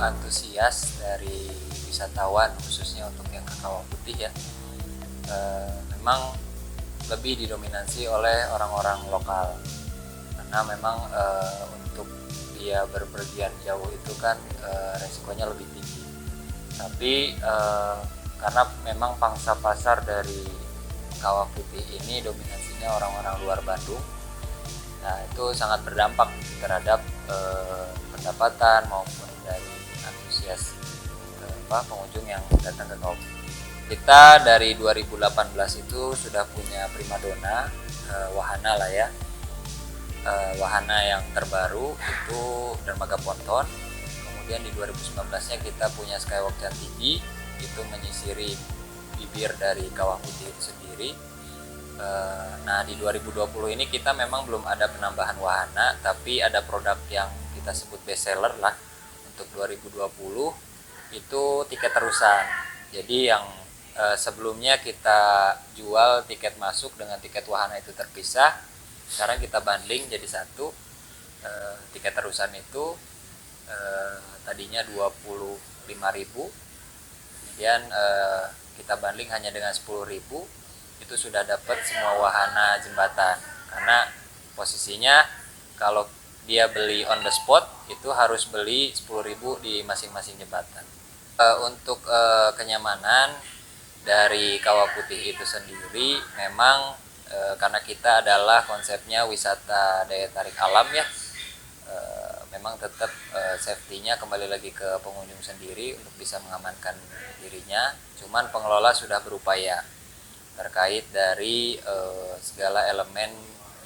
antusias dari wisatawan khususnya untuk yang ke Kawah Putih ya, memang lebih didominasi oleh orang-orang lokal karena memang untuk dia berpergian jauh itu kan resikonya lebih tinggi. Tapi karena memang pangsa pasar dari Kawah Putih ini dominasinya orang-orang luar Bandung, nah itu sangat berdampak terhadap pendapatan maupun dari antusias pengunjung yang datang ke Kawah Putih. Kita dari 2018 itu sudah punya primadona wahana lah ya, wahana yang terbaru itu Dermaga Ponton. Kemudian di 2019-nya kita punya Skywalk Jatigi, itu menyisiri bibir dari Kawah Putih itu sendiri. Nah di 2020 ini kita memang belum ada penambahan wahana, tapi ada produk yang kita sebut best seller lah untuk 2020 itu tiket terusan. Jadi yang sebelumnya kita jual tiket masuk dengan tiket wahana itu terpisah, sekarang kita bundling jadi satu. Tiket terusan itu tadinya 25.000, kemudian kita bundling hanya dengan 10.000, itu sudah dapat semua wahana jembatan. Karena posisinya kalau dia beli on the spot itu harus beli 10.000 di masing-masing jembatan. Untuk kenyamanan dari Kawah Putih itu sendiri memang karena kita adalah konsepnya wisata daya tarik alam ya, memang tetap safety-nya kembali lagi ke pengunjung sendiri untuk bisa mengamankan dirinya. Cuman pengelola sudah berupaya terkait dari segala elemen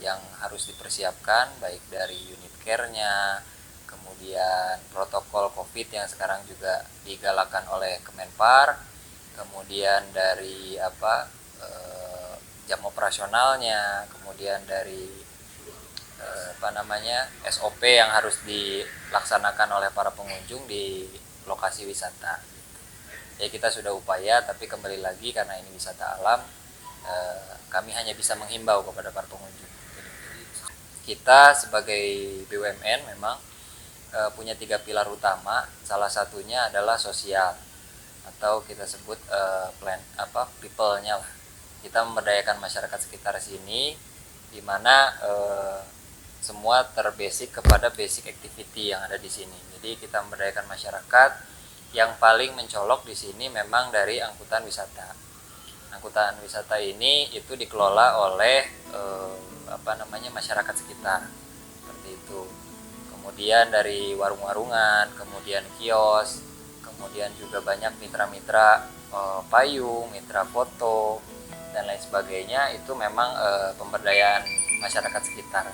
yang harus dipersiapkan, baik dari unit care-nya, kemudian protokol COVID yang sekarang juga digalakan oleh Kemenpar, kemudian dari jam operasionalnya, kemudian dari SOP yang harus dilaksanakan oleh para pengunjung di lokasi wisata. Ya kita sudah upaya, tapi kembali lagi karena ini wisata alam, kami hanya bisa menghimbau kepada para pengunjung. Kita sebagai BUMN memang punya 3 pilar utama. Salah satunya adalah sosial, atau kita sebut people-nya lah. Kita memberdayakan masyarakat sekitar sini, di mana semua terbasic kepada basic activity yang ada di sini. Jadi kita memberdayakan masyarakat. Yang paling mencolok di sini memang dari angkutan wisata. Angkutan wisata ini itu dikelola oleh masyarakat sekitar, seperti itu. Kemudian dari warung-warungan, kemudian kios, kemudian juga banyak mitra-mitra payung, mitra foto, dan lain sebagainya. Itu memang pemberdayaan masyarakat sekitar.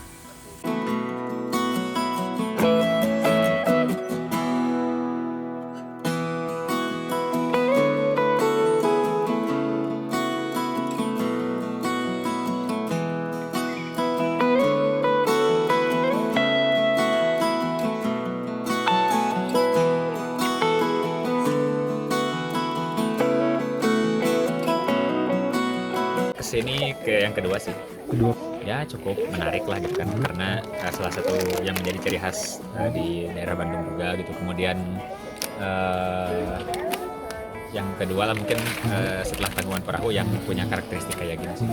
Kesini ke yang kedua sih. Kedua. Ya cukup menarik lah gitu kan, karena salah satu yang menjadi ciri khas di daerah Bandung juga gitu. Kemudian yang kedua lah mungkin setelah Tangkuban Perahu yang punya karakteristik kayak gini sih.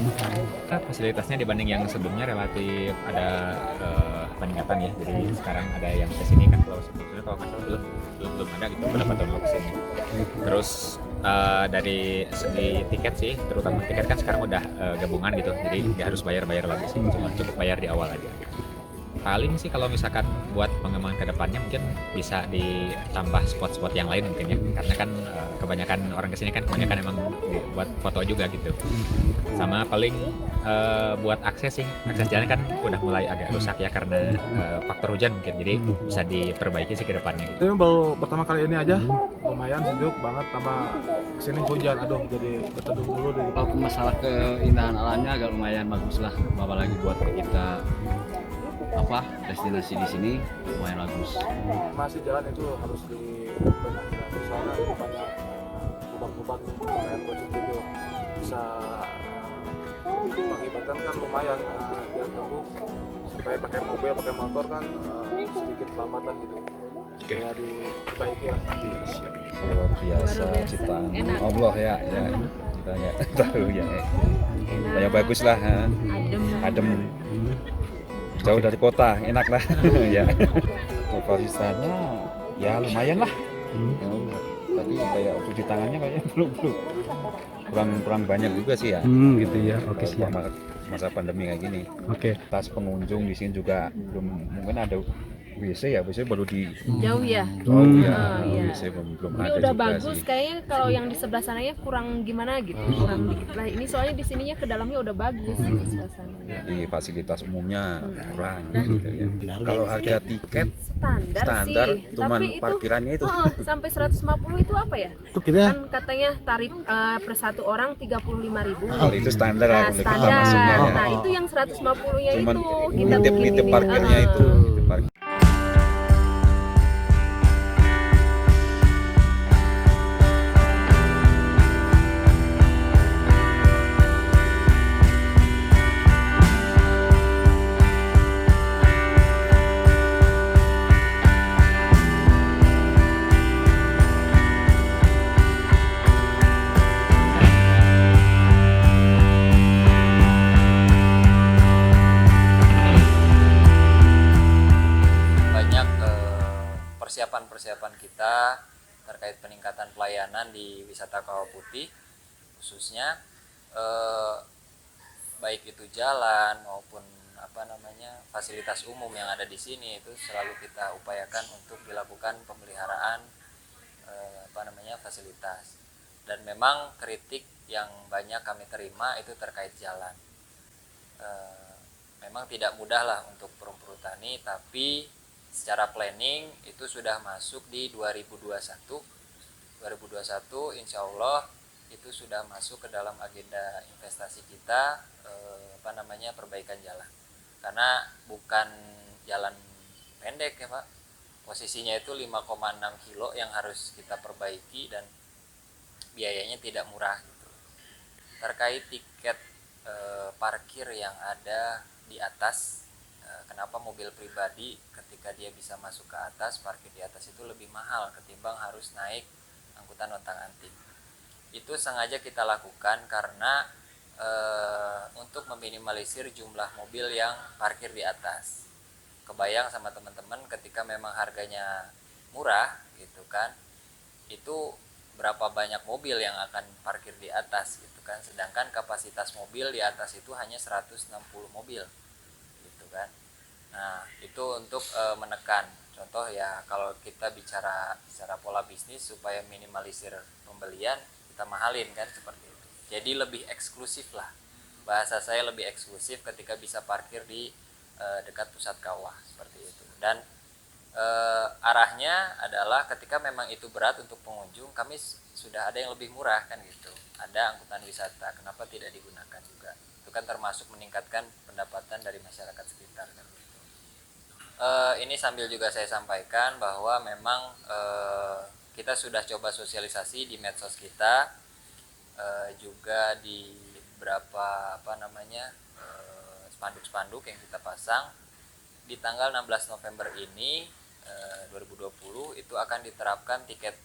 Fasilitasnya dibanding yang sebelumnya relatif ada peningkatan ya. Jadi sekarang ada yang kesini kan, kalau sebelumnya kalau nggak salah belum ada gitu beberapa tahun lalu kesini. Terus dari segi tiket sih, terutama tiket kan sekarang udah gabungan gitu, jadi nggak harus bayar lagi sih, cuma cukup bayar di awal aja. Paling sih kalau misalkan buat pengembangan kedepannya mungkin bisa ditambah spot-spot yang lain mungkin ya, karena kan kebanyakan orang kesini kan kebanyakan emang buat foto juga gitu. Sama paling buat akses jalan kan udah mulai agak rusak ya karena faktor hujan mungkin, jadi bisa diperbaiki sih ke depannya gitu. Ini baru pertama kali ini aja, lumayan sejuk banget, tambah kesini hujan, aduh jadi berteduh dulu deh. Kalau masalah keindahan alamnya agak lumayan bagus lah, apalagi buat kita destinasi di sini lumayan bagus. Masih jalan itu harus dibenahi, soalnya banyak lubang-lubang kayak project itu bisa mengakibatkan kan lumayan dia tempuh sampai pakai mobil pakai motor kan sedikit lama gitu. supaya diperbaiki lah. Luar biasa Luar biasa. ciptaan Enak. Allah ya. Kita nggak tahu ya. Yang bagus lah, ha. Adem, jauh dari kota, enak lah. Ya. Kapasitasnya ya lumayan lah. Tapi kayak cuci tangannya kayaknya belum kurang banyak juga sih ya. Gitu ya. Oke, siap. Masa pandemi kayak gini. Oke. Tas pengunjung di sini juga belum, mungkin ada WC ya, WC baru di Jauh ya. oh Hmm. ya, Oh, iya. WC belum Ini ada udah juga bagus sih. kayaknya, kalau yang di sebelah sananya kurang gimana gitu, kurang dikit lah. Ini soalnya di sininya ke dalamnya udah bagus gitu suasananya. Di fasilitas umumnya kurang gitu ya. Kalau harga tiket standar sih, cuman tapi itu parkirannya itu. sampai 150 itu apa ya? Itu kita Kan katanya tarif per satu orang 35.000. Kalau itu standar lah, Nah, kalau kita standar. masuknya ya. Nah, itu yang 150-nya Cuman itu kita nitip bikin parkirnya itu. Nitip parkir. Banyak persiapan-persiapan kita terkait peningkatan pelayanan di wisata Kawah Putih, khususnya baik itu jalan maupun fasilitas umum yang ada di sini, itu selalu kita upayakan untuk dilakukan pemeliharaan fasilitas. Dan memang kritik yang banyak kami terima itu terkait jalan. Memang tidak mudah lah untuk Perum Perhutani, tapi secara planning itu sudah masuk di 2021 insya Allah itu sudah masuk ke dalam agenda investasi kita, perbaikan jalan, karena bukan jalan pendek ya Pak, posisinya itu 5,6 kilo yang harus kita perbaiki dan biayanya tidak murah gitu. Terkait tiket parkir yang ada di atas, kenapa mobil pribadi ketika dia bisa masuk ke atas, parkir di atas itu lebih mahal ketimbang harus naik angkutan ontang-anting. Itu sengaja kita lakukan karena untuk meminimalisir jumlah mobil yang parkir di atas. Kebayang sama teman-teman ketika memang harganya murah gitu kan, itu berapa banyak mobil yang akan parkir di atas gitu kan, sedangkan kapasitas mobil di atas itu hanya 160 mobil gitu kan. Nah, itu untuk menekan. Contoh ya, kalau kita bicara secara pola bisnis supaya minimalisir pembelian, kita mahalin kan seperti itu. Jadi lebih eksklusif lah. Bahasa saya lebih eksklusif ketika bisa parkir di dekat pusat kawah seperti itu. Dan arahnya adalah ketika memang itu berat untuk pengunjung, kami sudah ada yang lebih murah kan gitu. Ada angkutan wisata, kenapa tidak digunakan juga? Itu kan termasuk meningkatkan pendapatan dari masyarakat sekitar kan gitu. Ini sambil juga saya sampaikan bahwa memang kita sudah coba sosialisasi di medsos kita, juga di beberapa spanduk-spanduk yang kita pasang. Di tanggal 16 November ini 2020 itu akan diterapkan tiket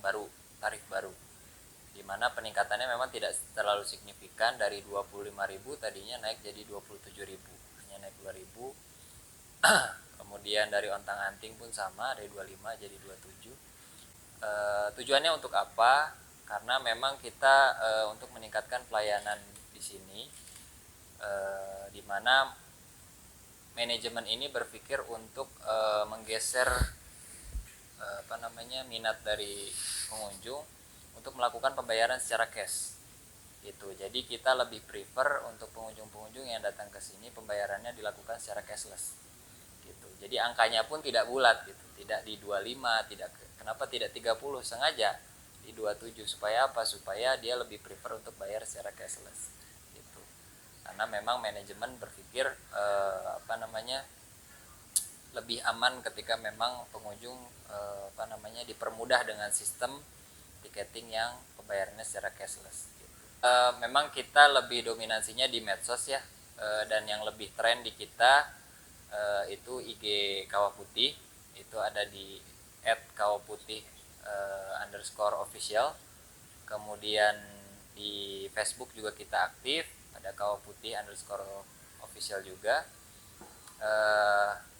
baru, tarif baru, di mana peningkatannya memang tidak terlalu signifikan, dari 25.000 tadinya naik jadi 27.000, hanya naik 2.000. Kemudian dari ontang-anting pun sama, dari 25 jadi 27. Tujuannya untuk apa? Karena memang kita untuk meningkatkan pelayanan di sini, di mana manajemen ini berpikir untuk menggeser minat dari pengunjung untuk melakukan pembayaran secara cash gitu. Jadi kita lebih prefer untuk pengunjung-pengunjung yang datang ke sini pembayarannya dilakukan secara cashless gitu. Jadi angkanya pun tidak bulat gitu, tidak di 25, kenapa tidak 30, sengaja di 27, supaya apa? Supaya dia lebih prefer untuk bayar secara cashless gitu. Karena memang manajemen berpikir lebih aman ketika memang pengunjung dipermudah dengan sistem tiketing yang pembayarannya secara cashless gitu. Memang kita lebih dominasinya di medsos ya, dan yang lebih tren di kita itu IG Kawah Putih, itu ada di @kawaputih_official. Kemudian di Facebook juga kita aktif, ada kawaputih_official juga.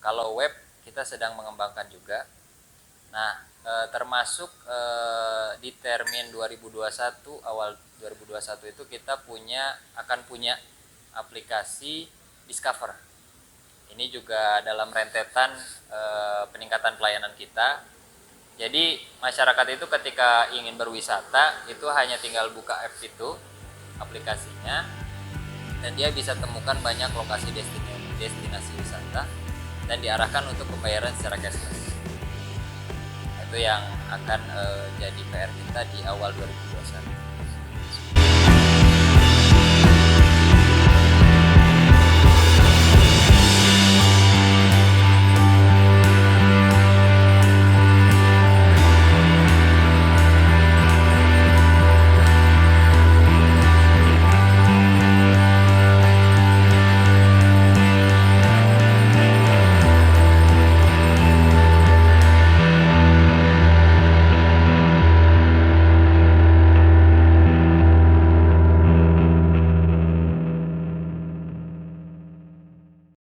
Kalau web kita sedang mengembangkan juga. Nah, termasuk di termin 2021, awal 2021 itu kita akan punya aplikasi Discover. Ini juga dalam rentetan peningkatan pelayanan kita. Jadi masyarakat itu ketika ingin berwisata itu hanya tinggal buka app itu, aplikasinya, dan dia bisa temukan banyak lokasi destinasi wisata dan diarahkan untuk pembayaran secara cashless. Itu yang akan jadi PR kita di awal 2021.